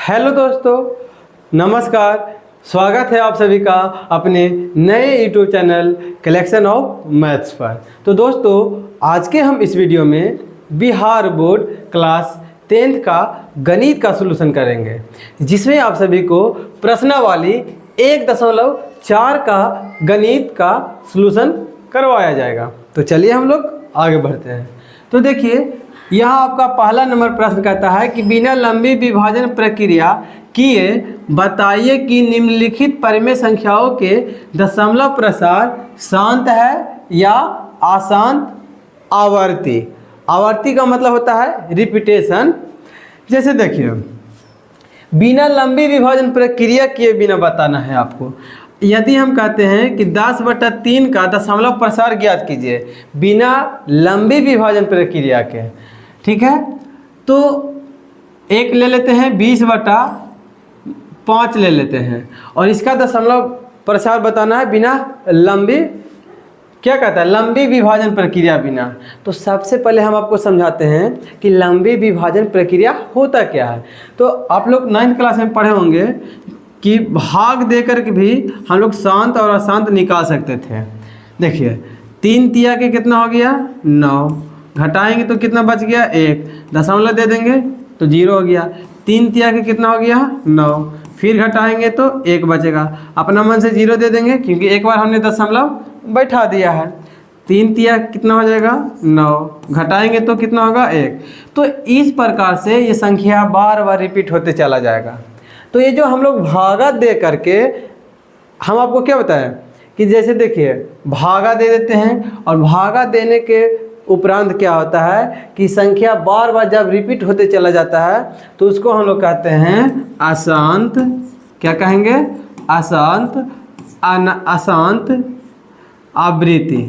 Hello दोस्तों, नमस्कार। स्वागत है आप सभी का अपने नए YouTube channel collection of maths पर। तो दोस्तों, आज के हम इस वीडियो में बिहार बोर्ड क्लास 10th का गणित का सलूशन करेंगे, जिसमें आप सभी को प्रश्नावली 1.4 का गणित का सलूशन करवाया जाएगा। तो चलिए हम लोग आगे बढ़ते हैं। तो देखिए, यहाँ आपका पहला नंबर प्रश्न कहता है कि बिना लंबी विभाजन प्रक्रिया किए बताइए कि निम्नलिखित परिमेय संख्याओं के दशमलव प्रसार शांत है या अशांत आवर्ती। आवर्ती का मतलब होता है रिपीटेशन। जैसे देखिए, बिना लंबी विभाजन प्रक्रिया किए बिना बताना है आपको। यदि हम कहते हैं कि 10/3 का दशमलव प्रसार ज्ञात कीजिए बिना लंबी विभाजन प्रक्रिया के, ठीक है, तो एक ले लेते हैं 20/5 ले लेते हैं और इसका दशमलव प्रसार बताना है बिना लंबी, क्या कहता है, लंबी विभाजन प्रक्रिया बिना। तो सबसे पहले हम आपको समझाते हैं कि लंबी विभाजन प्रक्रिया होता क्या है। तो आप लोग 9th क्लास में पढ़े होंगे कि भाग देकर के भी हम लोग शांत और अशांत निकाल सकते थे। देखिए, 3 तिया के कितना हो गया 9, घटाएंगे तो कितना बच गया 1, दशमलव दे देंगे तो 0 हो गया। 3 तिया के कितना हो गया 9, फिर घटाएंगे तो 1 बचेगा। अपना मन से 0 दे देंगे क्योंकि एक बार हमने दशमलव बैठा दिया है। 3 तिया कितना हो जाएगा 9, घटाएंगे तो कितना होगा 1। तो इस प्रकार से ये संख्या बार बार रिपीट होते चला जाएगा। तो ये जो हम लोग भागा दे करके, हम आपको क्या बताएं कि जैसे देखिए, भागा दे देते हैं और भागा देने के उपरांत क्या होता है कि संख्या बार बार जब रिपीट होते चला जाता है तो उसको हम लोग कहते हैं अशांत। क्या कहेंगे? अशांत। अशांत आवृत्ति।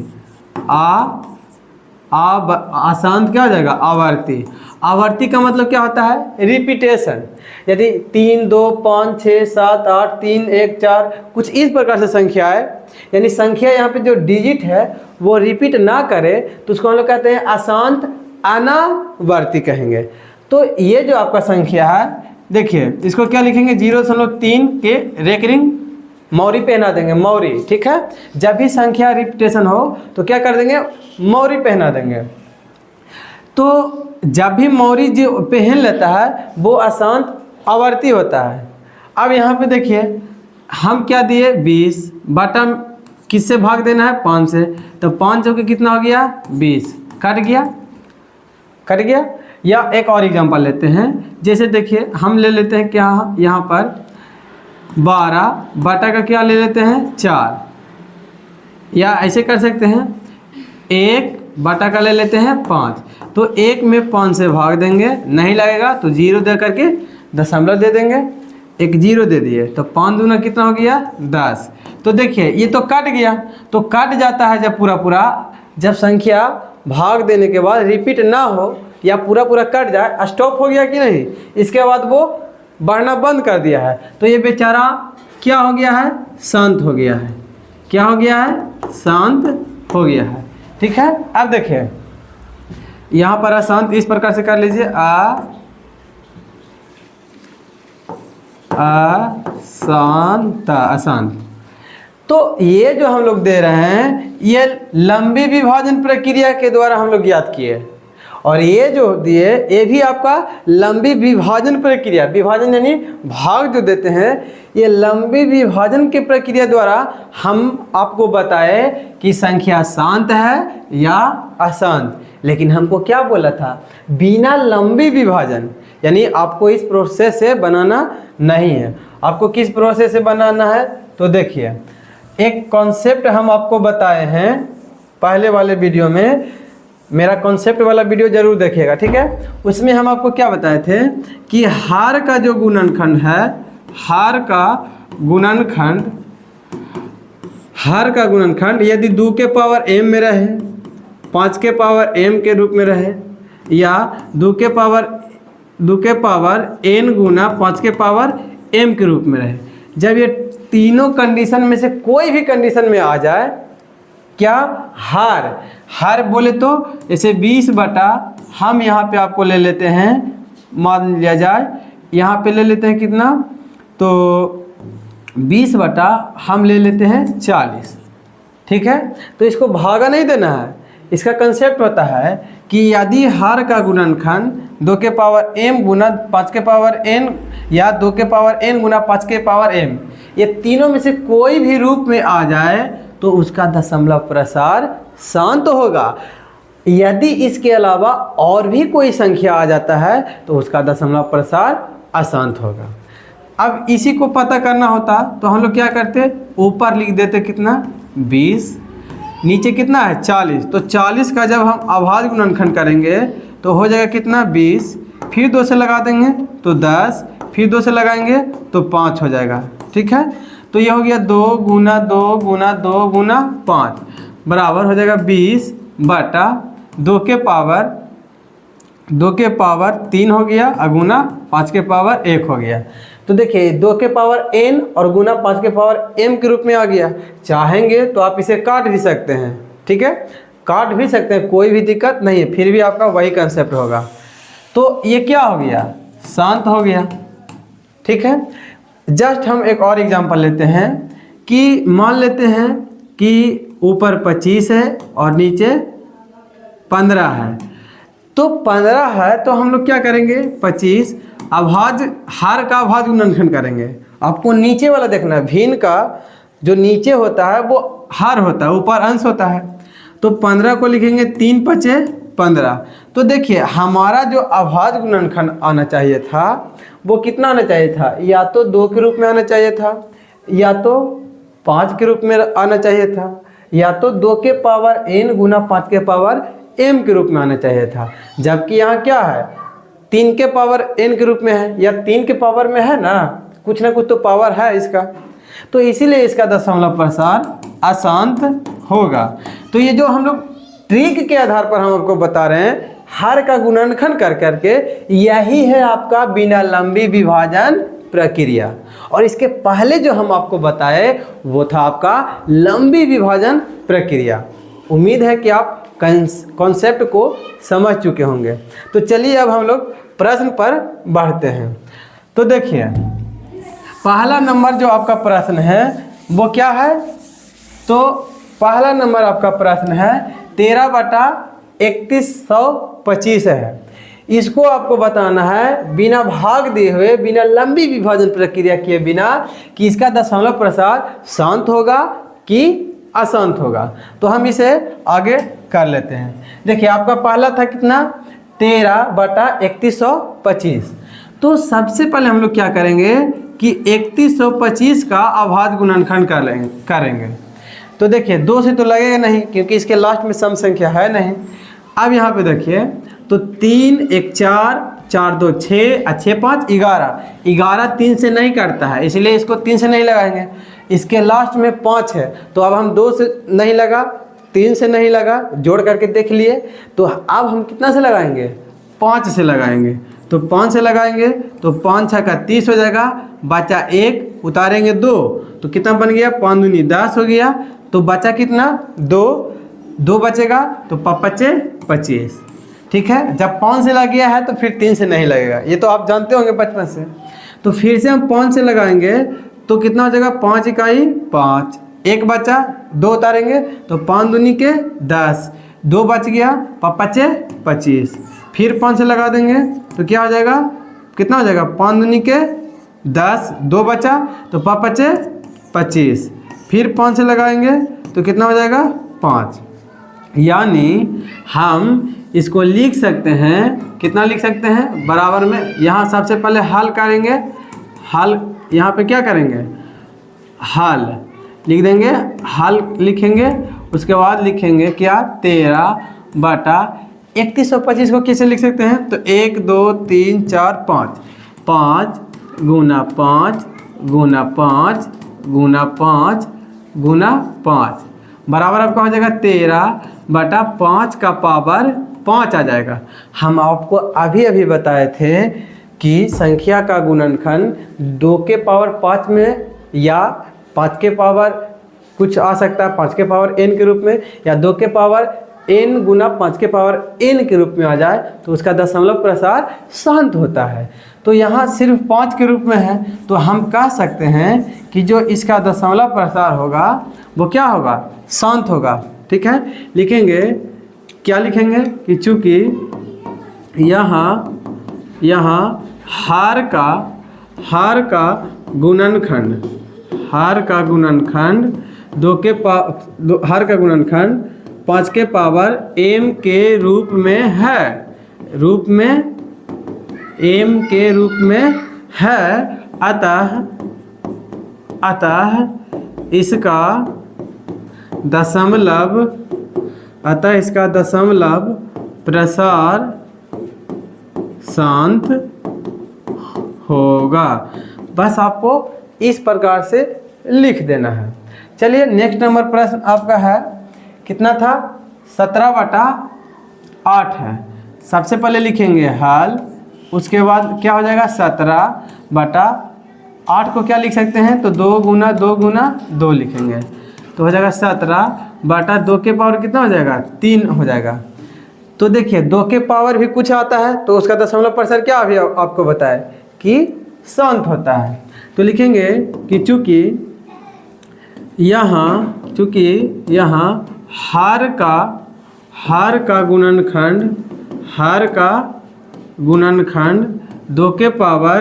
अशांत क्या हो जाएगा? आवर्ती। आवर्ती का मतलब क्या होता है? रिपीटेशन। यदि 3, 2, 5, 6, 7, 8, 3, 1, 4 कुछ इस प्रकार से संख्या है, यानी संख्या यहाँ पे जो डिजिट है वो रिपीट ना करे तो उसको हम लोग कहते हैं अशांत अनावर्ती कहेंगे। तो ये जो आपका संख्या है, देखिए इसको क्या लिखेंगे, 0.3 के रेकरिंग मौरी पहना देंगे, मौरी, ठीक है। जब भी संख्या रिपीटेशन हो तो क्या कर देंगे, मौरी पहना देंगे। तो जब भी मौरी जो पहन लेता है वो अशांत आवर्ती होता है। अब यहाँ पे देखिए, हम क्या दिए 20 बटा किससे भाग देना है 5 से, तो 5 चौके कितना हो गया 20, कट गया, कट गया। या एक और एग्जांपल लेते हैं, जैसे देखिए हम ले लेते हैं क्या, यहाँ पर 12 बटा का क्या ले लेते हैं 4, या ऐसे कर सकते हैं 1 बटा का ले लेते हैं 5। तो 1 में 5 से भाग देंगे, नहीं लगेगा तो 0 दे करके दशमलव दे देंगे, एक 0 दे दिए तो 5 दूना कितना हो गया 10। तो देखिए ये तो कट गया, तो कट जाता है जब पूरा पूरा, जब संख्या भाग देने के बाद रिपीट ना हो या पूरा पूरा कट जाए, स्टॉप हो गया कि नहीं, इसके बाद वो बढ़ना बंद कर दिया है, तो ये बेचारा क्या हो गया है, शांत हो गया है। क्या हो गया है? शांत हो गया है, ठीक है। अब देखिए यहाँ पर अशांत इस प्रकार से कर लीजिए, अशांत, अशांत। तो ये जो हम लोग दे रहे हैं ये लंबी विभाजन प्रक्रिया के द्वारा हम लोग ज्ञात किए, और ये जो दिए ये भी आपका लंबी विभाजन प्रक्रिया, विभाजन यानी भाग जो देते हैं, ये लंबी विभाजन की प्रक्रिया द्वारा हम आपको बताए कि संख्या शांत है या अशांत। लेकिन हमको क्या बोला था, बिना लंबी विभाजन, यानी आपको इस प्रोसेस से बनाना नहीं है। आपको किस प्रोसेस से बनाना है, तो देखिए एक कॉन्सेप्ट हम आपको बताए हैं पहले वाले वीडियो में, मेरा कॉन्सेप्ट वाला वीडियो जरूर देखिएगा, ठीक है। उसमें हम आपको क्या बताए थे कि हार का जो गुणनखंड है, हार का गुणनखंड, हार का गुणनखंड यदि 2 के पावर m में रहे, 5 के पावर m के रूप में रहे, या 2 के पावर n गुना 5 के पावर m के रूप में रहे, जब ये तीनों कंडीशन में से कोई भी कंडीशन में आ जाए, क्या हार बोले तो जैसे 20 बटा, हम यहाँ पे आपको ले लेते हैं, मान लिया जाए यहाँ पे ले लेते हैं कितना, तो 20 बटा हम ले लेते हैं 40, ठीक है। तो इसको भागा नहीं देना है। इसका कंसेप्ट होता है कि यदि हर का गुणनखंड 2 के पावर m गुना 5 के पावर n या 2 के पावर n गुना 5 के पावर m, ये तीनों में से कोई भी रूप में आ जाए तो उसका दशमलव प्रसार शांत होगा। यदि इसके अलावा और भी कोई संख्या आ जाता है तो उसका दशमलव प्रसार अशांत होगा। अब इसी को पता करना होता तो हम लोग क्या करते, ऊपर लिख देते कितना 20, नीचे कितना है 40। तो 40 का जब हम अभाज्य गुणनखंड करेंगे तो हो जाएगा कितना 20, फिर 2 से लगा देंगे तो 10, फिर 2 से लगाएंगे तो 5 हो जाएगा, ठीक है। तो ये हो गया 2 गुना 2 गुना 2 गुना 5 बराबर हो जाएगा 20 बटा 2 के पावर 3 हो गया और गुना 5 के पावर 1 हो गया। तो देखिए 2 के पावर n और गुना 5 के पावर m के रूप में आ गया। चाहेंगे तो आप इसे काट भी सकते हैं, ठीक है, काट भी सकते हैं, कोई भी दिक्कत नहीं है, फिर भी आपका वही कंसेप्ट होगा। तो ये क्या हो गया, शांत हो गया, ठीक है। जस्ट हम एक और एग्जांपल लेते हैं कि मान लेते हैं कि ऊपर 25 है और नीचे 15 है। तो 15 है तो हम लोग क्या करेंगे, 25 अभाज्य हर का अभाज्य गुणनखंड करेंगे। आपको नीचे वाला देखना है, भिन्न का जो नीचे होता है वो हर होता है, ऊपर अंश होता है। तो 15 को लिखेंगे 3 पचे 15। तो देखिए हमारा जो अभाज्य गुणनखंड आना चाहिए था वो कितना आना चाहिए था, या तो 2 के रूप में आना चाहिए था, या तो 5 के रूप में आना चाहिए था, या तो 2 के पावर n गुना 5 के पावर m के रूप में आना चाहिए था। जबकि यहाँ क्या है, 3 के पावर n के रूप में है या 3 के पावर में है ना कुछ तो पावर है इसका, तो इसीलिए इसका दशमलव प्रसार अशांत होगा। तो ये जो हम लोग ट्रिक के आधार पर हम आपको बता रहे हैं हर का गुणनखंड कर करके, यही है आपका बिना लंबी विभाजन प्रक्रिया। और इसके पहले जो हम आपको बताए वो था आपका लंबी विभाजन प्रक्रिया। उम्मीद है कि आप कॉन्सेप्ट को समझ चुके होंगे। तो चलिए अब हम लोग प्रश्न पर बढ़ते हैं। तो देखिए पहला नंबर जो आपका प्रश्न है वो क्या है, तो पहला नंबर आपका प्रश्न है 13 बटा 3125 है। इसको आपको बताना है बिना भाग दिए हुए, बिना लंबी विभाजन प्रक्रिया किए बिना, कि इसका दशमलव प्रसार शांत होगा कि अशांत होगा। तो हम इसे आगे कर लेते हैं। देखिए आपका पहला था कितना 13 बटा 3125। तो सबसे पहले हम लोग क्या करेंगे कि 3125 का अभाज्य गुणनखंड करेंगे। तो देखिए 2 से तो लगेगा नहीं क्योंकि इसके लास्ट में सम संख्या है नहीं। अब यहाँ पे देखिए तो 3 1 4 4 2 6 6 5 11 3 से नहीं कटता है, इसलिए इसको 3 से नहीं लगाएंगे। इसके लास्ट में 5 है तो अब हम 2 से नहीं लगा, 3 से नहीं लगा, जोड़ करके देख लिए। तो अब हम कितना से लगाएंगे, 5 से लगाएंगे। तो 5 से लगाएंगे तो 5 6 का 30 हो जाएगा, बचा 1 उतारेंगे 2 तो कितना बन गया 5 दूनी 10 हो गया। तो बचा कितना 2 बचेगा तो 5 25, ठीक है। जब 5 से लग गया है तो फिर 3 से नहीं लगेगा, ये तो आप जानते होंगे बचपन से। तो फिर से हम 5 से लगाएंगे तो कितना हो जाएगा 5 इकाई 5, 1 बचा 2 उतारेंगे तो 5 दूनी के 10, 2 बच गया 5 25। फिर 5 से लगा देंगे तो क्या हो जाएगा, कितना हो जाएगा 5 दूनी के 10, 2 बचा तो 5 25। फिर 5 से लगाएंगे तो कितना हो जाएगा 5। यानी हम इसको लिख सकते हैं, कितना लिख सकते हैं, बराबर में यहाँ सबसे पहले हल करेंगे। हल यहाँ पे क्या करेंगे, हल लिख देंगे, हल लिखेंगे। उसके बाद लिखेंगे क्या 13 बटा 3125 को कैसे लिख सकते हैं, तो 1 2 3 4 5 5 गुना 5 गुना 5 गुना 5 गुना 5 बराबर आपका हो जाएगा 13 बटा 5 का पावर 5 आ जाएगा। हम आपको अभी बताए थे कि संख्या का गुणनखंड 2 के पावर 5 में या 5 के पावर कुछ आ सकता है 5 के पावर n के रूप में, या 2 के पावर n गुना 5 के पावर n के रूप में आ जाए तो उसका दशमलव प्रसार शांत होता है। तो यहाँ सिर्फ 5 के रूप में है, तो हम कह सकते हैं कि जो इसका दशमलव प्रसार होगा वो क्या होगा, शांत होगा। ठीक है, लिखेंगे, क्या लिखेंगे कि चूँकि यहाँ हार का गुणनखंड, हार का गुणनखंड 5 के पावर m के रूप में है, m के रूप में है, अतः इसका दशमलव प्रसार शांत होगा। बस आपको इस प्रकार से लिख देना है। चलिए नेक्स्ट नंबर प्रश्न आपका है, कितना था, 17/8 है। सबसे पहले लिखेंगे हल, उसके बाद क्या हो जाएगा, 17/8 को क्या लिख सकते हैं, तो 2 गुना 2 लिखेंगे, तो हो जाएगा 17/2 के पावर कितना हो जाएगा, 3 हो जाएगा। तो देखिए 2 के पावर भी कुछ आता है, तो उसका दशमलव प्रसार क्या अभी आपको बताए कि शांत होता है। तो लिखेंगे कि चूँकि यहाँ हार का गुणनखंड 2 के पावर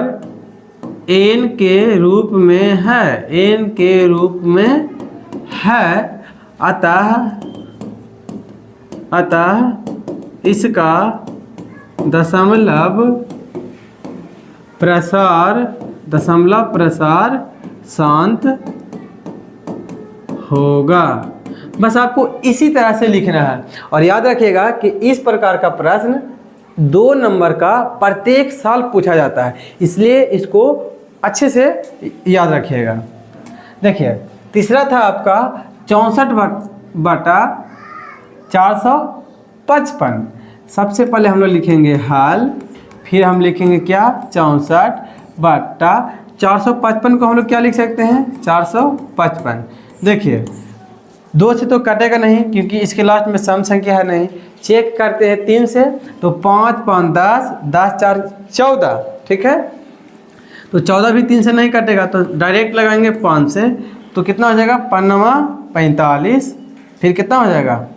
n के रूप में है, अतः इसका दशमलव प्रसार शांत होगा। बस आपको इसी तरह से लिखना है, और याद रखिएगा कि इस प्रकार का प्रश्न 2 नंबर का प्रत्येक साल पूछा जाता है, इसलिए इसको अच्छे से याद रखिएगा। देखिए तीसरा था आपका 64/455। सबसे पहले हम लोग लिखेंगे हल, फिर हम लिखेंगे क्या, 64/455 को हम लोग क्या लिख सकते हैं, 455। देखिए 2 से तो कटेगा नहीं, क्योंकि इसके लास्ट में सम संख्या है नहीं। चेक करते हैं 3 से, तो 5 5 10, 10 4 14। ठीक है, तो 14 भी 3 से नहीं कटेगा, तो डायरेक्ट लगाएंगे 5 से, तो कितना हो जाएगा, 5 45। फिर कितना हो जाएगा,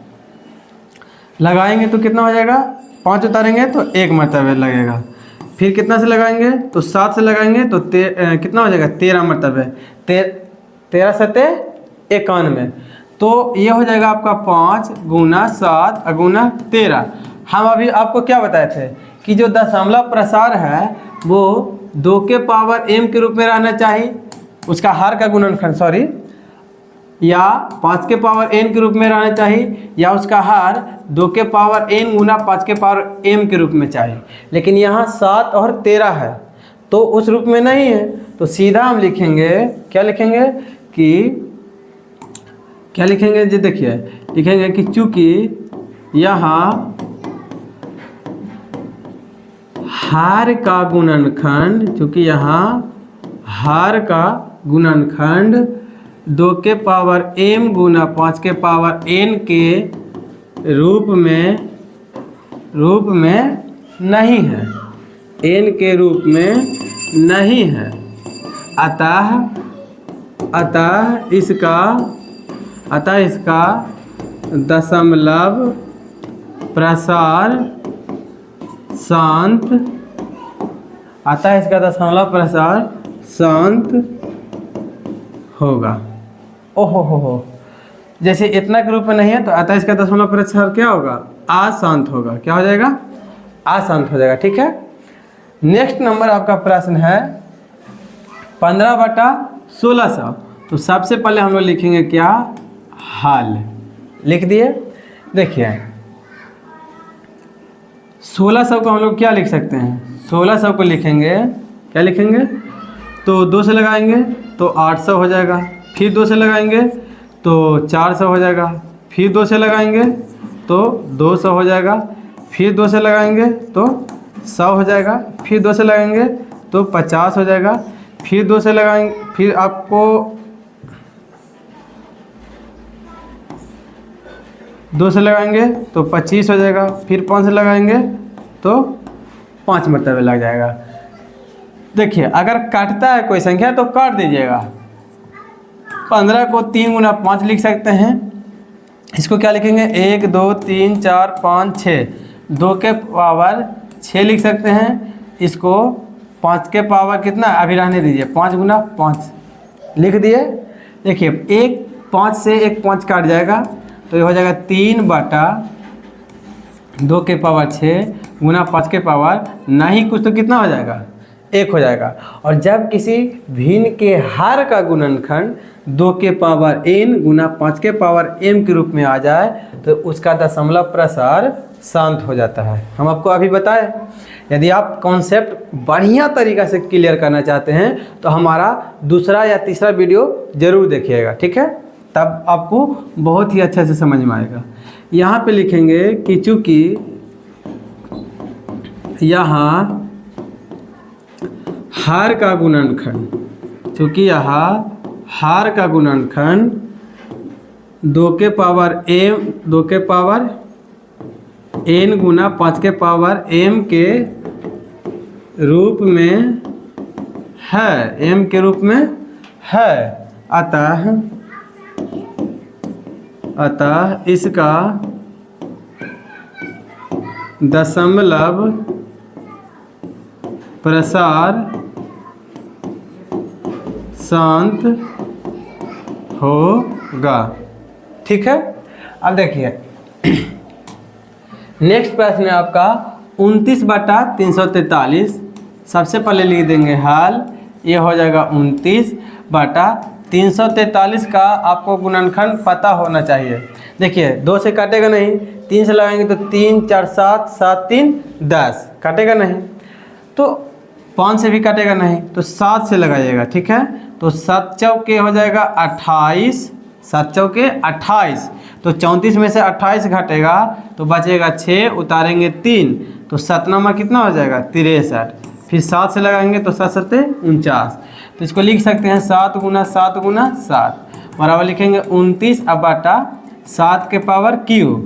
लगाएंगे तो कितना हो जाएगा, 5 उतारेंगे तो 1 मरतबे लगेगा। फिर कितना से लगाएंगे, तो 7 से लगाएंगे तो कितना हो जाएगा, 13 मरतबे, 13 7 91। तो ये हो जाएगा आपका 5 गुना 7 गुना 13। हम अभी आपको क्या बताए थे कि जो दशमलव प्रसार है वो 2 के पावर m के रूप में रहना चाहिए, उसका हार का गुणनखंड या 5 के पावर n के रूप में रहना चाहिए, या उसका हार 2 के पावर n गुना 5 के पावर m के रूप में चाहिए। लेकिन यहाँ 7 और 13 है, तो उस रूप में नहीं है, तो सीधा हम लिखेंगे, क्या लिखेंगे कि जी देखिए, लिखेंगे कि चूँकि यहाँ हार का गुणनखंड 2 के पावर m गुना 5 के पावर n के रूप में नहीं है, n के रूप में नहीं है, अतः इसका दशमलव प्रसार शांत होगा। ओहो हो, जैसे इतना के रूप में नहीं है, तो अतः इसका दशमलव प्रसार क्या होगा, अशांत होगा। क्या हो जाएगा, अशांत हो जाएगा। ठीक है, नेक्स्ट नंबर आपका प्रश्न है 15/1600। तो सबसे पहले हम लोग लिखेंगे क्या, हल। लिख दिए। देखिए 1600 को हम लोग क्या लिख सकते हैं, 1600 को लिखेंगे, क्या लिखेंगे, तो 2 से लगाएंगे तो 800 हो जाएगा, फिर 2 से लगाएंगे तो 400 हो जाएगा, फिर 2 से लगाएंगे तो 200 हो जाएगा, फिर 2 से लगाएंगे तो 100 हो जाएगा, फिर 2 से लगाएंगे तो 50 हो जाएगा, फिर 2 से लगाएंगे, फिर आपको 2 से लगाएंगे तो 25 हो जाएगा, फिर 5 से लगाएंगे तो 5 मरतबे लग जाएगा। देखिए अगर काटता है कोई संख्या तो काट दीजिएगा। 15 को 3 गुना 5 लिख सकते हैं। इसको क्या लिखेंगे 1 2 3 4 5 6, 2 के पावर 6 लिख सकते हैं। इसको 5 के पावर कितना अभी रहने दीजिए, 5 गुना 5 लिख दिए। देखिए एक 5 से एक 5 काट जाएगा तो ये हो जाएगा 3 बटा 2 के पावर 6 गुना 5 के पावर नहीं कुछ तो कितना हो जाएगा 1 हो जाएगा। और जब किसी भिन्न के हर का गुणनखंड 2 के पावर n गुना 5 के पावर m के रूप में आ जाए तो उसका दशमलव प्रसार शांत हो जाता है। हम आपको अभी बताएं। यदि आप कॉन्सेप्ट बढ़िया तरीक़ा से क्लियर करना चाहते हैं तो हमारा दूसरा या तीसरा वीडियो ज़रूर देखिएगा, ठीक है, तब आपको बहुत ही अच्छे से समझ में आएगा। यहाँ पे लिखेंगे कि चूँकि यहाँ हर का गुणनखंड, चूँकि यहाँ हर का गुणनखंड 2 के पावर n गुना 5 के पावर m के रूप में है, m के रूप में है। अतः इसका दशमलव प्रसार शांत होगा, ठीक है। अब देखिए नेक्स्ट प्रश्न है आपका 29 बटा 343। सबसे पहले लिख देंगे हल, ये हो जाएगा 29 बटा 343 का आपको गुणनखंड पता होना चाहिए। देखिए 2 से काटेगा नहीं, 3 से लगाएंगे तो 3 4 7 7 3 10 काटेगा नहीं, तो 5 से भी काटेगा नहीं तो 7 से लगाइएगा, ठीक है। तो 7 चौके हो जाएगा 28, 7 चौके 28, तो 34 में से 28 घटेगा तो बचेगा 6, उतारेंगे 3 तो 7 नंबर कितना हो जाएगा 63। फिर 7 से लगाएंगे तो 7 7 49, तो इसको लिख सकते हैं 7 गुना 7 गुना 7 बराबर लिखेंगे 29 अब बटा 7 के पावर क्यू।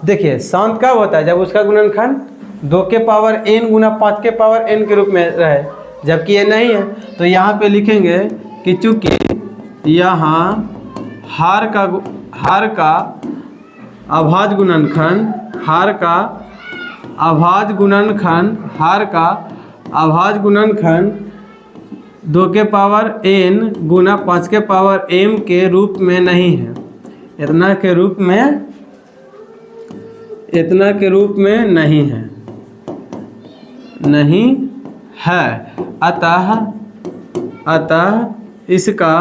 देखिए शांत कब होता है जब उसका गुणनखंड 2 के पावर n गुना 5 के पावर n के रूप में रहे, जबकि ये नहीं है तो यहाँ पे लिखेंगे कि चूँकि यहाँ हर का अभाज्य गुणनखंड 2 के पावर n गुना 5 के पावर m के रूप में नहीं है, इतना के रूप में नहीं है। अतः इसका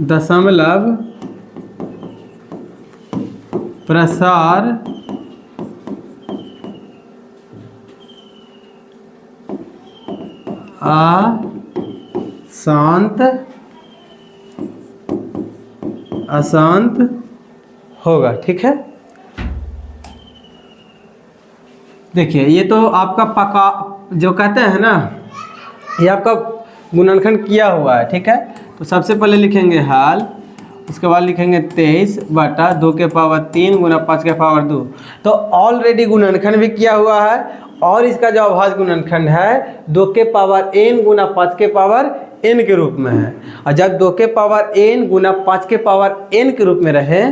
दशमलव प्रसार अशांत होगा, ठीक है। देखिए ये तो आपका पक्का जो कहते हैं ना, ये आपका गुणनखंड किया हुआ है, ठीक है। तो सबसे पहले लिखेंगे हल, उसके बाद लिखेंगे 23 बटा 2 के पावर 3 गुना 5 के पावर 2। तो ऑलरेडी गुणनखंड भी किया हुआ है और इसका जो अभाज्य गुणनखंड है 2 के पावर n गुना 5 के पावर n के रूप में है। और जब 2 के पावर n गुना 5 के पावर n के रूप में रहे,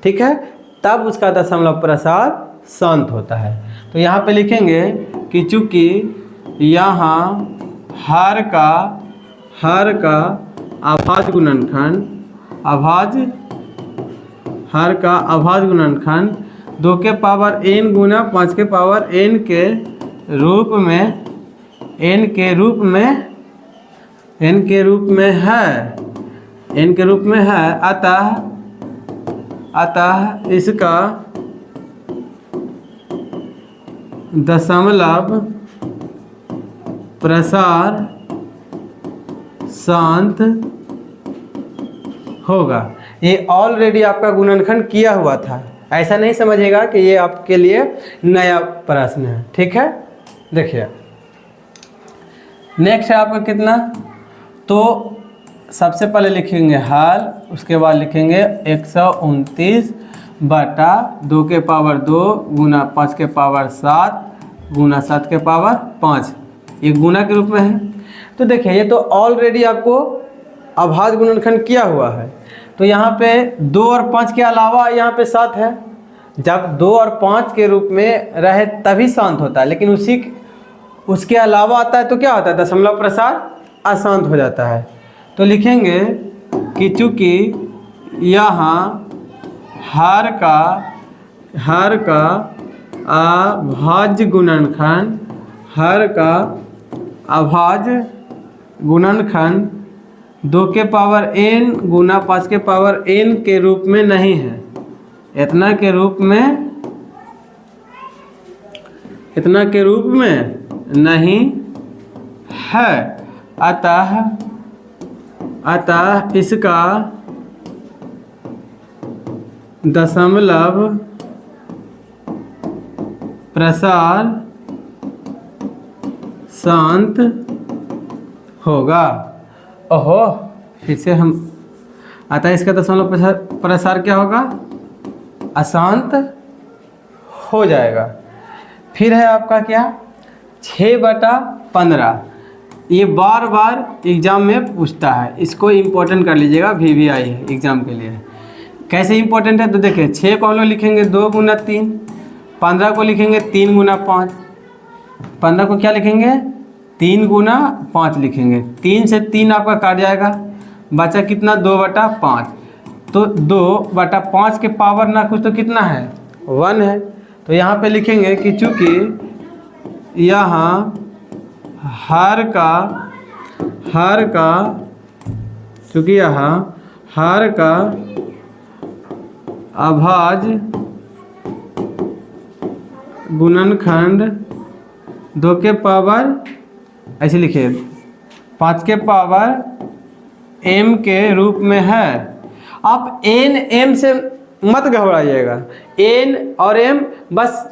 ठीक है, तब उसका दशमलव प्रसार शांत होता है। तो यहाँ पे लिखेंगे कि चूँकि यहाँ हर का अभाज्य गुणनखंड 2 के पावर n गुना 5 के पावर n के रूप में है। अतः इसका दशमलव प्रसार शांत होगा। ये ऑलरेडी आपका गुणनखंड किया हुआ था, ऐसा नहीं समझिएगा कि ये आपके लिए नया प्रश्न है, ठीक है। देखिए नेक्स्ट है आपका कितना, तो सबसे पहले लिखेंगे हल, उसके बाद लिखेंगे 129 बटा 2 के पावर 2 गुना 5 के पावर 7 गुना 7 के पावर 5, ये गुना के रूप में है। तो देखिए ये तो ऑलरेडी आपको अभाज्य गुणनखंड किया हुआ है। तो यहाँ पे 2 और 5 के अलावा यहाँ पे 7 है। जब 2 और 5 के रूप में रहे तभी शांत होता है, लेकिन उसके अलावा आता है तो क्या होता है, दशमलव प्रसार अशांत हो जाता है। तो लिखेंगे कि चूँकि यहाँ हर का अभाज्य गुणनखंड, हर का अभाज्य गुणनखंड 2 के पावर n गुना 5 के पावर n के रूप में नहीं है, इतना के रूप में नहीं है। अतः इसका दशमलव प्रसार शांत होगा। ओहो, फिर से हम, अतः इसका दशमलव प्रसार क्या होगा, अशांत हो जाएगा। फिर है आपका क्या, 6/15। ये बार बार एग्ज़ाम में पूछता है, इसको इम्पोर्टेंट कर लीजिएगा, VVI है एग्ज़ाम के लिए। कैसे इम्पोर्टेंट है तो देखिए, 6 को हम लोग लिखेंगे 2 गुना 3, 15 को लिखेंगे 3 गुना 5, 15 को क्या लिखेंगे 3 गुना 5 लिखेंगे। 3 से 3 आपका काट जाएगा, बचा कितना 2/5। तो 2/5 के पावर ना कुछ तो कितना है 1 है। तो यहाँ पे लिखेंगे कि चूँकि यहाँ हर का अभाज्य गुणनखंड 2 के पावर, ऐसे लिखिए 5 के पावर m के रूप में है। आप n m से मत घबराइएगा, n और m बस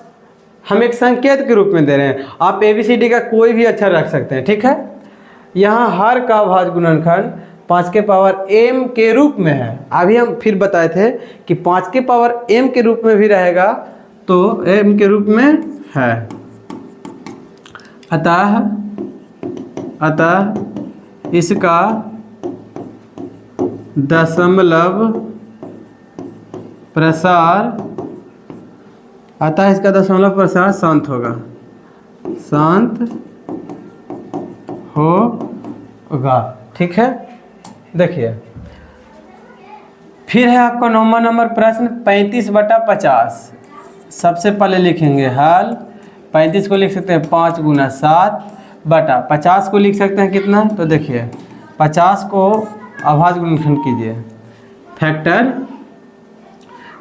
हम एक संकेत के रूप में दे रहे हैं। आप ABCD का कोई भी अक्षर रख सकते हैं, ठीक है। यहाँ हर का अभाज्य गुणनखंड 5 के पावर m के रूप में है। अभी हम फिर बताए थे कि 5 के पावर m के रूप में भी रहेगा तो m के रूप में है। अतः इसका दशमलव प्रसार शांत होगा, ठीक है। देखिए फिर है आपका 9वां नंबर प्रश्न, 35/50। सबसे पहले लिखेंगे हल। 35 को लिख सकते हैं 5 गुना 7 बटा 50 को लिख सकते हैं कितना, तो देखिए 50 को अभाज्य गुणनखंड कीजिए फैक्टर,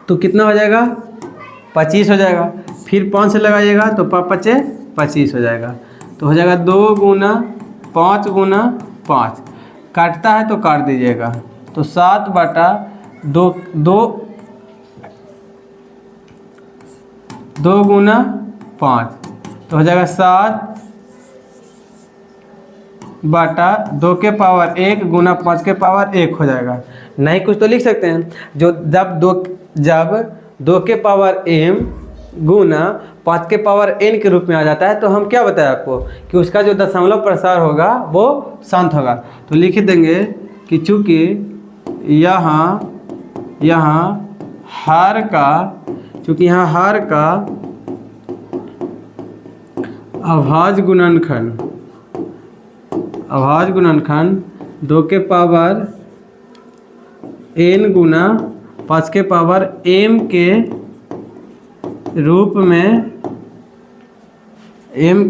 तो कितना हो जाएगा 25 हो जाएगा। फिर 5 से लगाइएगा तो 25 हो जाएगा। तो हो जाएगा 2 गुना 5 गुना 5, काटता है तो काट दीजिएगा। तो 7/2 गुना 5 तो हो जाएगा 7/2 के पावर 1 गुना 5 के पावर 1 हो जाएगा। नहीं कुछ तो लिख सकते हैं, जब 2 के पावर m गुना 5 के पावर n के रूप में आ जाता है तो हम क्या बताएं आपको कि उसका जो दशमलव प्रसार होगा वो शांत होगा। तो लिख देंगे कि चूँकि यहाँ हर का अभाज्य गुणनखंड 2 के पावर n गुना 5 के पावर m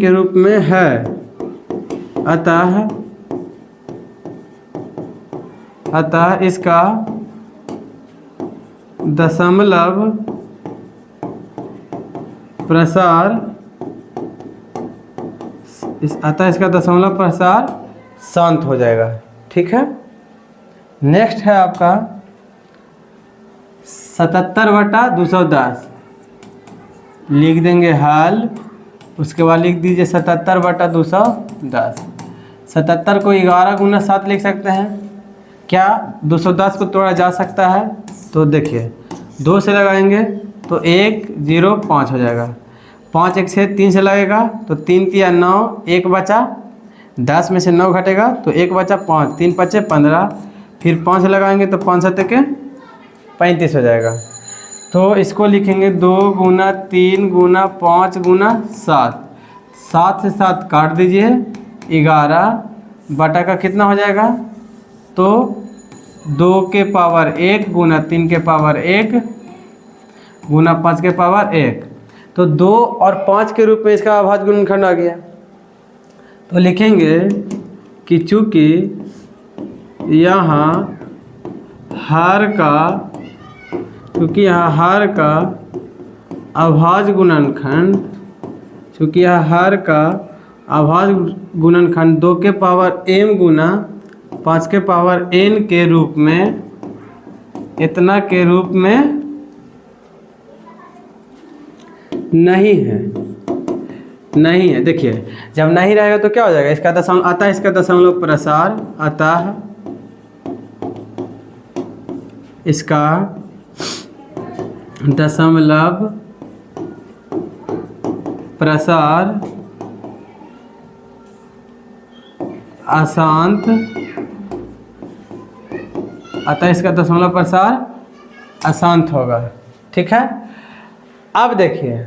के रूप में है। अतः इसका दशमलव प्रसार शांत हो जाएगा, ठीक है। नेक्स्ट है आपका 77/210। लिख देंगे हल, उसके बाद लिख दीजिए 77/210। 77 को 11 गुना 7 लिख सकते हैं क्या, 210 को तोड़ा जा सकता है। तो देखिए 2 से लगाएंगे तो 105 हो जाएगा। 5 1 6 3 से लगेगा तो 3 3 9, 1 बचा, 10 में से 9 घटेगा तो 1 बचा, 5 3 5 15, फिर 5 लगाएंगे तो 5 7 के 35 हो जाएगा। तो इसको लिखेंगे 2 गुना 3 गुना 5 गुना 7, 7 से 7 काट दीजिए, 11 बटा का कितना हो जाएगा, तो 2 के पावर 1 गुना 3 के पावर 1 गुना 5 के पावर 1, तो 2 और 5 के रूप में इसका अभाज्य गुणनखंड आ गया। तो लिखेंगे कि चूँकि यहाँ हर का अभाज्य गुणनखंड, चूँकि यह हर का अभाज्य गुणनखंड 2 के पावर m गुना 5 के पावर n के रूप में, इतना के रूप में नहीं है। देखिए जब नहीं रहेगा तो क्या हो जाएगा, इसका दशमलव आता है, इसका दशमलव प्रसार आता है, इसका दशमलव प्रसार अशांत, अतः इसका दशमलव प्रसार अशांत होगा। ठीक है, अब देखिए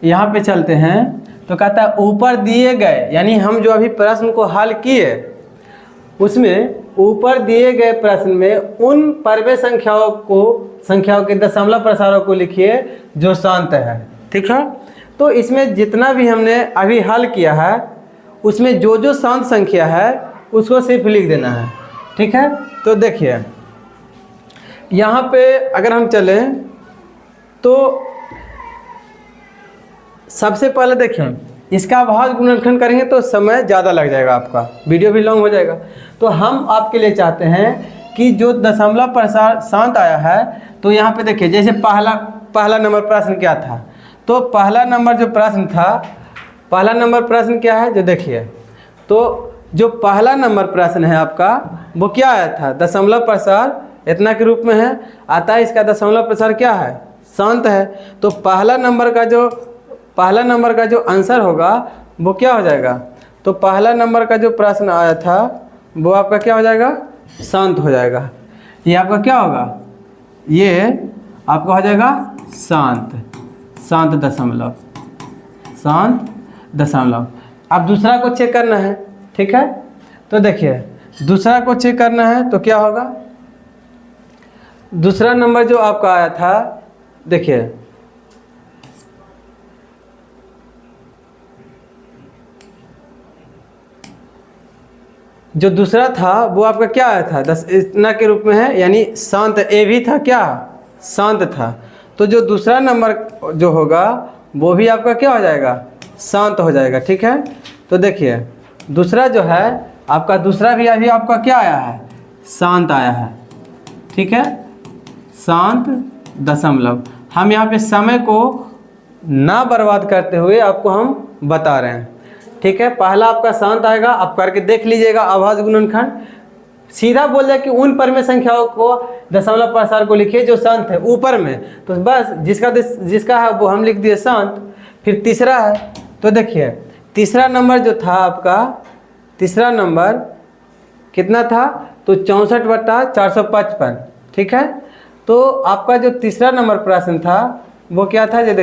यहाँ पे चलते हैं, तो कहता है ऊपर दिए गए, यानी हम जो अभी प्रश्न को हल किए उसमें ऊपर दिए गए प्रश्न में उन परवे संख्याओं के दशमलव प्रसारों को लिखिए जो शांत है। ठीक है, तो इसमें जितना भी हमने अभी हल किया है उसमें जो जो शांत संख्या है उसको सिर्फ लिख देना है। ठीक है, तो देखिए यहाँ पे अगर हम चलें तो सबसे पहले देखें, इसका अभाज्य गुणनखंड करेंगे तो समय ज़्यादा लग जाएगा, आपका वीडियो भी लॉन्ग हो जाएगा। तो हम आपके लिए चाहते हैं कि जो दशमलव प्रसार शांत आया है, तो यहाँ पे देखिए जैसे पहला नंबर प्रश्न क्या था, तो पहला नंबर जो प्रश्न था, पहला नंबर प्रश्न क्या है जो देखिए, तो जो पहला नंबर प्रश्न है आपका वो क्या आया था, दशमलव प्रसार इतना के रूप में है, आता है इसका दशमलव प्रसार क्या है, शांत है। तो पहला नंबर का जो आंसर होगा वो क्या हो जाएगा, तो पहला नंबर का जो प्रश्न आया था वो आपका क्या हो जाएगा, शांत हो जाएगा। ये आपका क्या होगा, ये आपका हो जाएगा शांत दशमलव। अब दूसरा को चेक करना है। ठीक है, तो देखिए दूसरा को चेक करना है तो क्या होगा, दूसरा नंबर जो आपका आया था, देखिए जो दूसरा था वो आपका क्या आया था, 10 इतना के रूप में है, यानी शांत, ए भी था क्या, शांत था। तो जो दूसरा नंबर जो होगा वो भी आपका क्या हो जाएगा, शांत हो जाएगा। ठीक है, तो देखिए दूसरा जो है आपका, दूसरा भी अभी आपका क्या आया है, शांत आया है। ठीक है, शांत दशमलव। हम यहाँ पे समय को ना बर्बाद करते हुए आपको हम बता रहे हैं। ठीक है, पहला आपका शांत आएगा, आप करके देख लीजिएगा अभाज्य गुणनखंड, सीधा बोल जाए कि उन परमे संख्याओं को दशमलव प्रसार को लिखिए जो शांत है ऊपर में, तो बस जिसका है वो हम लिख दिए शांत। फिर तीसरा है, तो देखिए तीसरा नंबर जो था आपका, तीसरा नंबर कितना था, तो 64/455। ठीक है, तो आपका जो तीसरा नंबर प्रश्न था वो क्या था, ये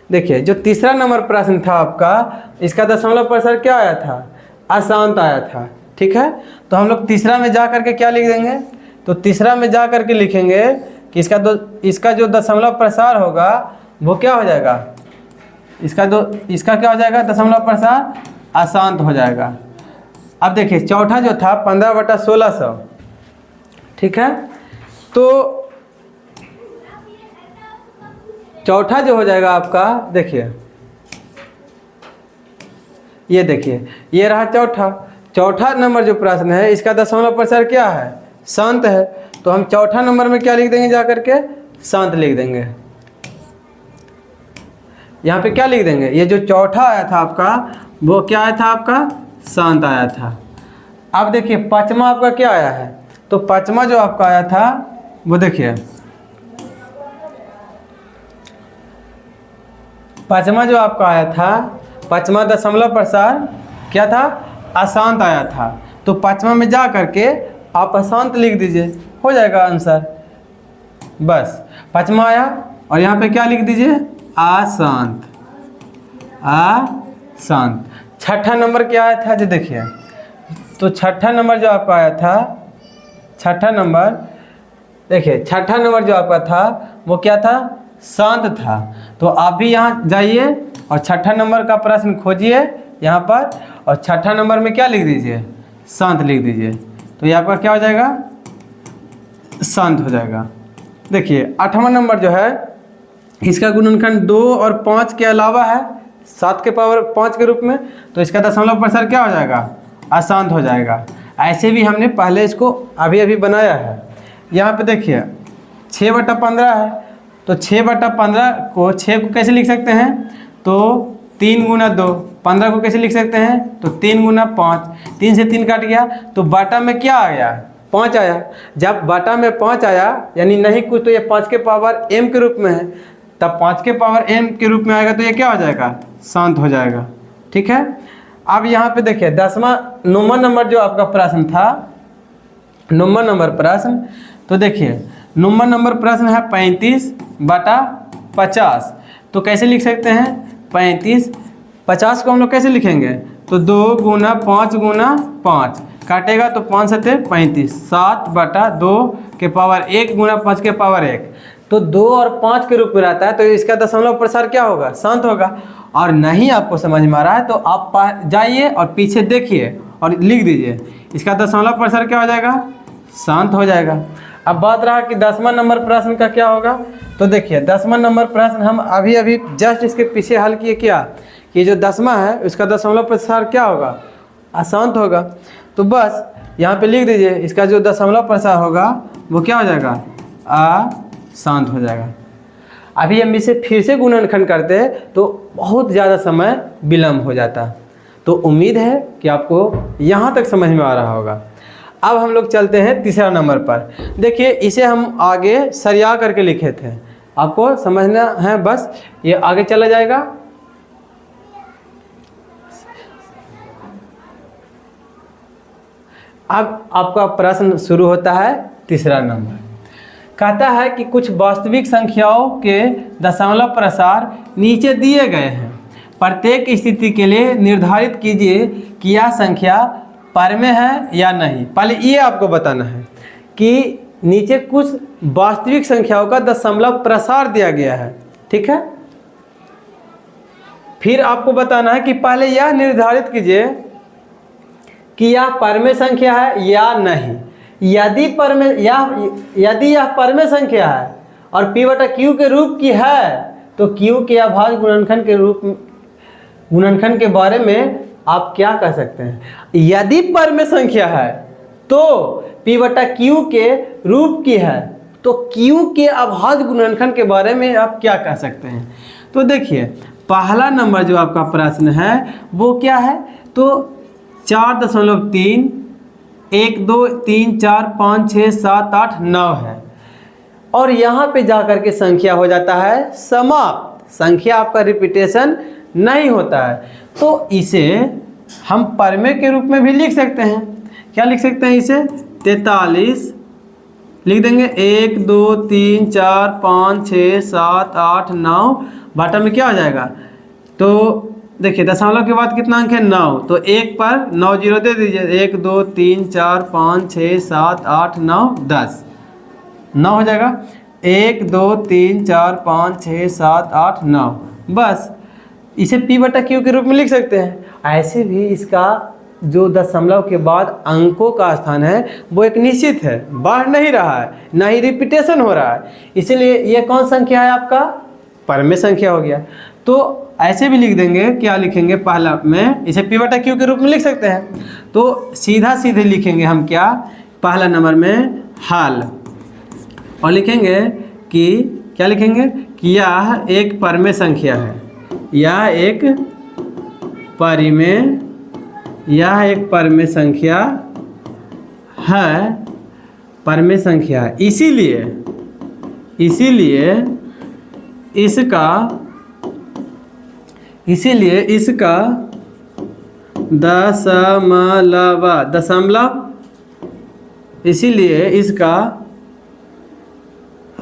देखिए जो तीसरा नंबर प्रश्न था आपका, इसका दशमलव प्रसार क्या आया था, अशांत आया था। ठीक है, तो हम लोग तीसरा में जा करके क्या लिख देंगे, तो तीसरा में जा करके लिखेंगे कि इसका जो दशमलव प्रसार होगा वो क्या हो जाएगा, इसका क्या हो जाएगा, दशमलव प्रसार अशांत हो जाएगा। अब देखिए चौथा जो था 15/1600। ठीक है, तो चौथा जो हो जाएगा आपका, देखिए ये देखिए ये रहा चौथा नंबर जो प्रश्न है, इसका दशमलव प्रसार क्या है, शांत है। तो हम चौथा नंबर में क्या लिख देंगे, जा करके शांत लिख देंगे। यहाँ पे क्या लिख देंगे, ये जो चौथा आया था आपका वो क्या आया था, आपका शांत आया था। अब देखिए पांचवा आपका क्या आया है, तो पांचवा जो आपका आया था वो देखिए पाँचवा जो आपका आया था, पाँचवा दशमलव प्रसार क्या था, अशांत आया था। तो पाँचवा में जा करके आप अशांत लिख दीजिए, हो जाएगा आंसर। बस पाँचवा आया और यहाँ पे क्या लिख दीजिए, अशांत, अशांत। छठा नंबर क्या आया था जी देखिए, तो छठा नंबर जो आपका आया था, छठा नंबर देखिए, छठा नंबर जो आपका था वो क्या था, शांत था। तो आप भी यहाँ जाइए और छठा नंबर का प्रश्न खोजिए यहाँ पर, और छठा नंबर में क्या लिख दीजिए, शांत लिख दीजिए। तो ये आपका क्या हो जाएगा, शांत हो जाएगा। देखिए आठवां नंबर जो है, इसका गुणनखंड 2 और 5 के अलावा है, 7 के पावर 5 के रूप में, तो इसका दशमलव प्रसार क्या हो जाएगा, अशांत हो जाएगा। ऐसे भी हमने पहले इसको अभी अभी बनाया है। यहाँ पे देखिए 6/15 है, तो 6/15 को 6 को कैसे लिख सकते हैं, तो 3 × 2, 15 को कैसे लिख सकते हैं, तो 3 × 5, 3 से 3 काट गया, तो बाटा में क्या आ गया, 5 आया। जब बाटा में 5 आया यानी नहीं कुछ, तो ये 5 के पावर m के रूप में है, तब 5 के पावर m के रूप में आएगा तो ये क्या हो जाएगा, शांत हो जाएगा। ठीक है। अब यहाँ पे देखिए 9वां नंबर जो आपका प्रश्न था, 9वां नंबर प्रश्न, तो देखिए 9वां नंबर प्रश्न है 35/50। तो कैसे लिख सकते हैं, 35, 50 को हम लोग कैसे लिखेंगे, तो 2 × 5 × 5 काटेगा तो 5 7 35, 7/2 के पावर 1 × 5 के पावर 1, तो 2 और 5 के रूप में रहता है, तो इसका दशमलव प्रसार क्या होगा, शांत होगा। और नहीं आपको समझ में आ रहा है तो आप जाइए और पीछे देखिए और लिख दीजिए, इसका दशमलव प्रसार क्या हो जाएगा, शांत हो जाएगा। अब बात रहा कि 10वां नंबर प्रश्न का क्या होगा, तो देखिए 10वां नंबर प्रश्न हम अभी अभी जस्ट इसके पीछे हल किए, क्या कि जो 10वां है उसका दशमलव प्रसार क्या होगा, अशांत होगा। तो बस यहाँ पे लिख दीजिए, इसका जो दशमलव प्रसार होगा वो क्या हो जाएगा, अशांत हो जाएगा। अभी हम इसे फिर से गुणनखंड करते हैं तो बहुत ज़्यादा समय विलम्ब हो जाता। तो उम्मीद है कि आपको यहाँ तक समझ में आ रहा होगा। अब हम लोग चलते हैं तीसरा नंबर पर। देखिए इसे हम आगे सरिया करके लिखे थे, आपको समझना है, बस ये आगे चला जाएगा। अब आपका प्रश्न शुरू होता है तीसरा नंबर। कहता है कि कुछ वास्तविक संख्याओं के दशमलव प्रसार नीचे दिए गए हैं, प्रत्येक स्थिति के लिए निर्धारित कीजिए कि यह संख्या परमेय है या नहीं। पहले ये आपको बताना है कि नीचे कुछ वास्तविक संख्याओं का दशमलव प्रसार दिया गया है, ठीक है। फिर आपको बताना है कि पहले यह निर्धारित कीजिए कि यह परमेय संख्या है या नहीं। यदि यह परमेय संख्या है और P/Q के रूप की है तो Q के अभाज्य गुणनखंड के बारे में आप क्या कह सकते हैं। यदि परमेय संख्या है तो P/Q के रूप की है तो Q के अभाज्य गुणनखंड के बारे में आप क्या कह सकते हैं। तो देखिए पहला नंबर जो आपका प्रश्न है वो क्या है, तो 4.3 1 2 3 4 5 6 7 8 9 है, और यहाँ पे जाकर के संख्या हो जाता है समाप्त, संख्या आपका रिपीटेशन नहीं होता है। तो इसे हम परमेय के रूप में भी लिख सकते हैं। क्या लिख सकते हैं इसे, 43 लिख देंगे, 1 2 3 4 5 6 7 8 9 बाटा में क्या हो जाएगा। तो देखिए दशमलव के बाद कितना अंक है, 9, तो 1 पर 9 जीरो दे दीजिए, 1 2 3 4 5 6 7 8 9 10, 9 हो जाएगा। 1 2 3 4 5 6 7 8 9, बस इसे P/Q के रूप में लिख सकते हैं। ऐसे भी इसका जो दशमलव के बाद अंकों का स्थान है वो एक निश्चित है, बढ़ नहीं रहा है, ना ही रिपीटेशन हो रहा है, इसीलिए ये कौन संख्या है आपका, परमेय संख्या हो गया। तो ऐसे भी लिख देंगे, क्या लिखेंगे, पहला में इसे P/Q के रूप में लिख सकते हैं। तो सीधा सीधे लिखेंगे हम क्या, पहला नंबर में हल, और लिखेंगे कि क्या लिखेंगे कि यह एक परमेय संख्या है, यह एक परमेय संख्या है, परमेय संख्या है, इसीलिए इसका दशमलव, इसीलिए इसका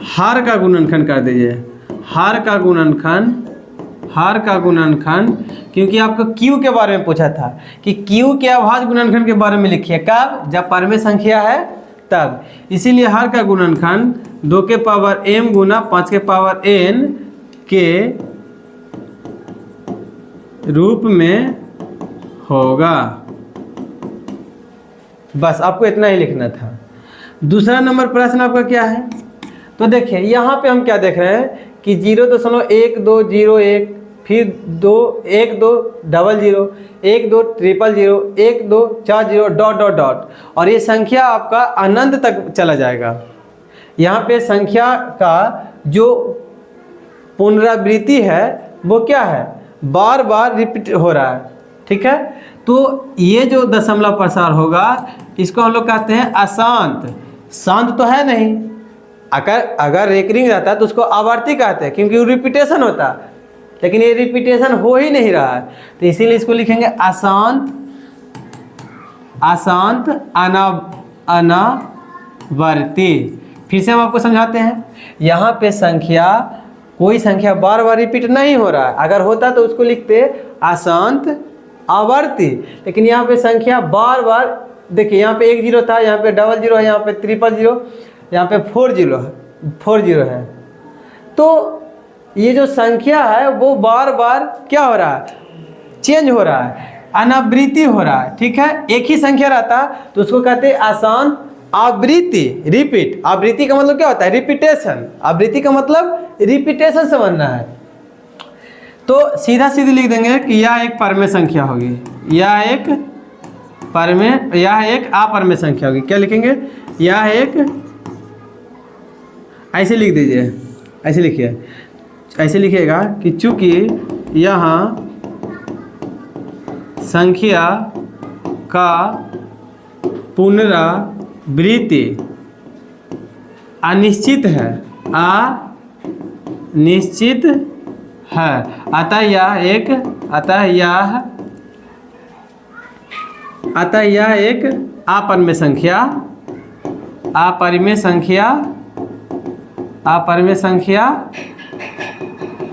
हर का गुणनखंड कर दीजिए, हर का गुणनखंड, क्योंकि आपको क्यू के बारे में पूछा था कि क्यू के अभाज्य गुणनखंड के बारे में लिखिए, कब? जब परमेय संख्या है तब। इसीलिए हर का गुणनखंड 2 के पावर m गुना 5 के पावर n के रूप में होगा। बस आपको इतना ही लिखना था। दूसरा नंबर प्रश्न आपका क्या है? तो देखिए यहाँ पे हम क्या देख रहे हैं कि 0.1201, फिर 2 1 2 00 1 2 000 1 2 40 डॉट डॉट डॉट, और ये संख्या आपका अनंत तक चला जाएगा। यहाँ पे संख्या का जो पुनरावृत्ति है वो क्या है? बार बार रिपीट हो रहा है, ठीक है। तो ये जो दशमलव प्रसार होगा इसको हम लोग कहते हैं अशांत। शांत तो है नहीं, अगर रेकरिंग रहता है तो उसको आवर्ती कहते हैं, क्योंकि वो रिपीटेशन होता है, लेकिन ये रिपीटेशन हो ही नहीं रहा है, तो इसीलिए इसको लिखेंगे अशांत अनावर्ती। फिर से हम आपको समझाते हैं, यहाँ पे कोई संख्या बार बार रिपीट नहीं हो रहा है, अगर होता तो उसको लिखते अशांत आवर्ती, लेकिन यहाँ पे संख्या बार बार, देखिए यहाँ पे 1 0 था, यहाँ पे 00 है, यहाँ पे 000, यहाँ पे 40 है। तो ये जो संख्या है वो बार बार क्या हो रहा है? चेंज हो रहा है, अनावृत्ति हो रहा है, ठीक है। एक ही संख्या रहता तो उसको कहते हैं अशांत आवृत्ति, रिपीट। आवृत्ति का मतलब क्या होता है? रिपीटेशन। आवृत्ति का मतलब रिपीटेशन से बनना है। तो सीधा सीधी लिख देंगे कि यह एक परमेय संख्या होगी, यह एक अपरमेय संख्या होगी। क्या लिखेंगे? यह एक, ऐसे लिख दीजिए, ऐसे लिखिए, ऐसे लिखिएगा कि चूंकि यहाँ संख्या का पुनरावृत्ति अनिश्चित है, अतः यह एक अपरमेय संख्या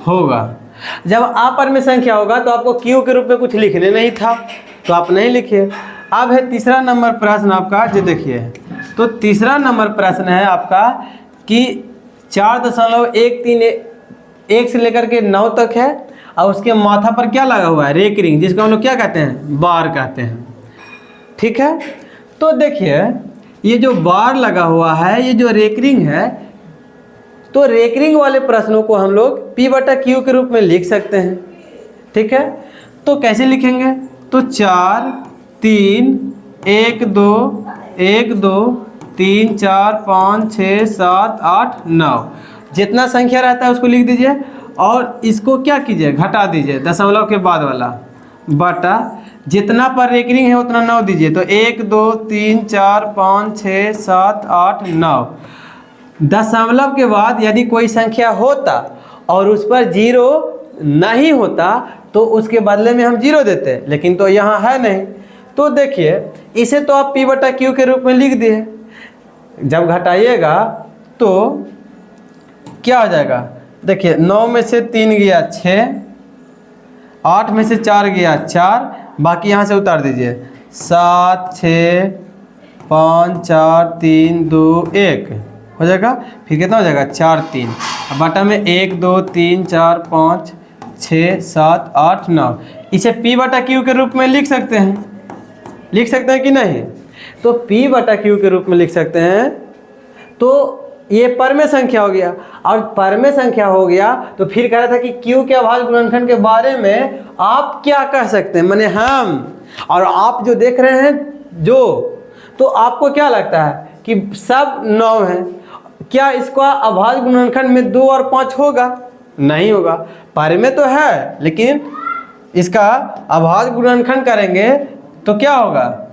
होगा। जब अपरमेय संख्या होगा तो आपको क्यू के रूप में कुछ लिखने नहीं था, तो आप नहीं लिखिए। अब है तीसरा नंबर प्रश्न आपका, जो देखिए, तो तीसरा नंबर प्रश्न है आपका कि 4.131 से लेकर के 9 तक है, और उसके माथा पर क्या लगा हुआ है? रेकरिंग, जिसको हम लोग क्या कहते हैं? बार कहते हैं, ठीक है। तो देखिए ये जो बार लगा हुआ है, ये जो रेकरिंग है, तो रेकरिंग वाले प्रश्नों को हम लोग P/Q के रूप में लिख सकते हैं, ठीक है। तो कैसे लिखेंगे? तो 4 3 1 2 1 2 3 4 5 6 7 8 9, जितना संख्या रहता है उसको लिख दीजिए, और इसको क्या कीजिए? घटा दीजिए, दशमलव के बाद वाला, बटा जितना पर रेकरिंग है उतना 9 दीजिए। तो 1 2 3 4 5 6 7 8 9। दशमलव के बाद यदि कोई संख्या होता और उस पर 0 नहीं होता तो उसके बदले में हम 0 देते, लेकिन तो यहाँ है नहीं। तो देखिए इसे तो आप P/Q के रूप में लिख दिए। जब घटाइएगा तो क्या हो जाएगा? देखिए 9 में से 3 गया 6, 8 में से 4 गया 4, बाकी यहाँ से उतार दीजिए, 7 6 5 4 3 2 1 हो जाएगा। फिर कितना हो जाएगा? 4 3, बटा में 1 2 3 4 5 6 7 8 9। इसे P/Q के रूप में लिख सकते हैं कि नहीं? तो P/Q के रूप में लिख सकते हैं। तो ये परमेय संख्या हो गया, और परमेय संख्या हो गया तो फिर कह रहा था कि Q के अभाज्य गुणनखंड के बारे में आप क्या कह सकते हैं, माने हम, और आप जो देख रहे हैं तो आपको क्या लगता है कि सब 9 है? क्या इसका अभाज्य गुणनखंड में 2 और 5 होगा? नहीं होगा। परमेय तो है, लेकिन इसका अभाज्य गुणनखंड करेंगे तो क्या होगा?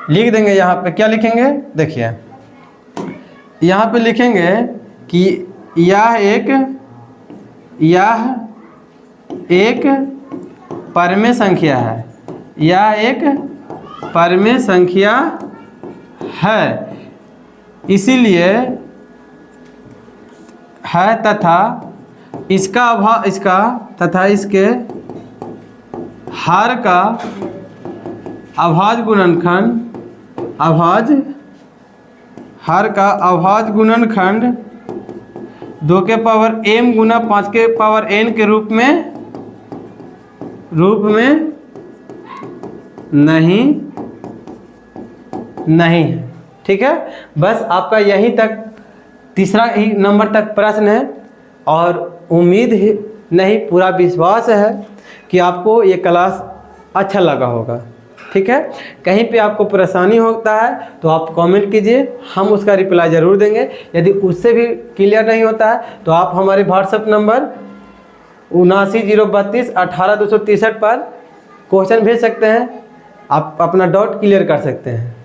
लिख देंगे यहाँ पे, क्या लिखेंगे देखिए, यहाँ पे लिखेंगे कि यह एक परमेय संख्या है, यह एक परमेय संख्या है, इसीलिए है तथा इसके हर का अभाज्य गुणनखंड 2 के पावर m गुना 5 के पावर n के रूप में नहीं है। ठीक है, बस आपका यहीं तक तीसरा ही नंबर तक प्रश्न है, और उम्मीद ही नहीं पूरा विश्वास है कि आपको ये क्लास अच्छा लगा होगा। ठीक है, कहीं पे आपको परेशानी होता है तो आप कमेंट कीजिए, हम उसका रिप्लाई ज़रूर देंगे। यदि उससे भी क्लियर नहीं होता है तो आप हमारे व्हाट्सएप नंबर 7902318263 पर क्वेश्चन भेज सकते हैं, आप अपना डाउट क्लियर कर सकते हैं।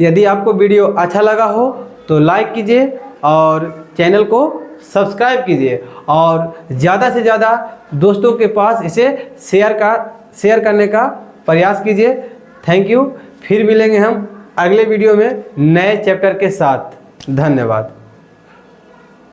यदि आपको वीडियो अच्छा लगा हो तो लाइक कीजिए और चैनल को सब्सक्राइब कीजिए, और ज़्यादा से ज़्यादा दोस्तों के पास इसे शेयर करने का प्रयास कीजिए। थैंक यू, फिर मिलेंगे हम अगले वीडियो में नए चैप्टर के साथ। धन्यवाद।